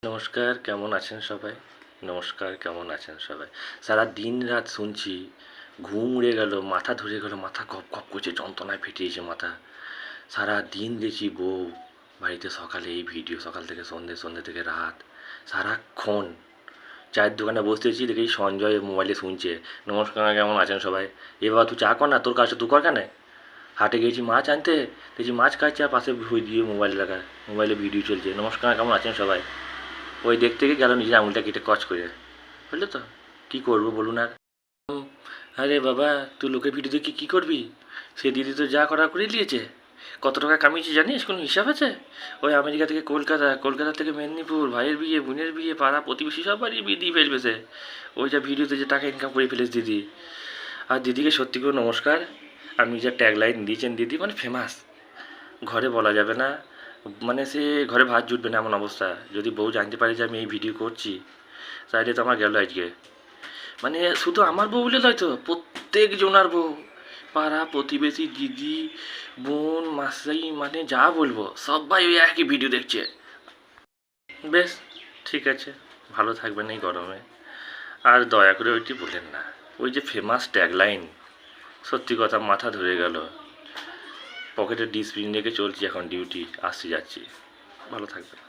নমস্কার, কেমন আছেন সবাই? নমস্কার, কেমন আছেন সবাই? সারা দিন রাত শুনছি, ঘুম উড়ে গেল, মাথা ধরে গেল, মাথা গপ গপ করছে, যন্ত্রণায় ফেটিয়েছে মাথা। সারা দিন দেখছি বউ বাড়িতে, সকালে এই ভিডিও, সকাল থেকে সন্ধে, সন্ধে থেকে রাত, সারাক্ষণ চায়ের দোকানে বসতেছি, দেখি সঞ্জয় মোবাইলে শুনছে। নমস্কার, কেমন আছেন সবাই? এ বাবা, তুই চা কর না, তোর কাছে তুই কর কেন? হাটে গেছি মাছ আনতে, দেখছি মাছ খাচ্ছে, আর পাশে বই দিয়ে মোবাইল লাগা, মোবাইলে ভিডিও চলছে। নমস্কার, কেমন আছেন সবাই? ওই দেখতে গিয়ে গেল নিজের আঙুলটা কেটে কচ করে। বুঝলে তো? কী করবো বলুন আর? আরে বাবা, তুই লোকের ভিডিও দেখে কী করবি? সে দিদি তো যা করা করে দিয়েছে। কত টাকা কামিয়েছে জানিস? কোনো হিসাব আছে? ওই আমেরিকা থেকে কলকাতা, কলকাতা থেকে মেদিনীপুর, ভাইয়ের বিয়ে, বোনের বিয়ে, পাড়া প্রতিবেশী সবারই বিয়ে দিয়ে ফেলবে সে। ওই যা ভিডিওতে যে টাকা ইনকাম করে ফেলেছে দিদি। আর দিদিকে সত্যি করে নমস্কার। আপনি যা ট্যাগলাইন দিয়েছেন দিদি, মানে ফেমাস। ঘরে বলা যাবে না, মানে সে ঘরে ভাত জুটবে না এমন অবস্থা। যদি বউ জানতে পারে যে আমি এই ভিডিও করছি, তাইলে তো আমার গেল আজকে। মানে শুধু আমার বউ বলে নয় তো, প্রত্যেক জনার বউ, পাড়া প্রতিবেশী, দিদি, বোন, মাসাই, মানে যা বলবো সবাই ওই একই ভিডিও দেখছে। বেশ, ঠিক আছে, ভালো থাকবেন এই গরমে। আর দয়া করে ওইটি বললেন না। ওই যে ফেমাস ট্যাগলাইন, সত্যি কথা মাথা ধরে গেল। পকেটে ডিসপ্লিন রেখে চলছি এখন, ডিউটি আসছি যাচ্ছি। ভালো থাকবেন।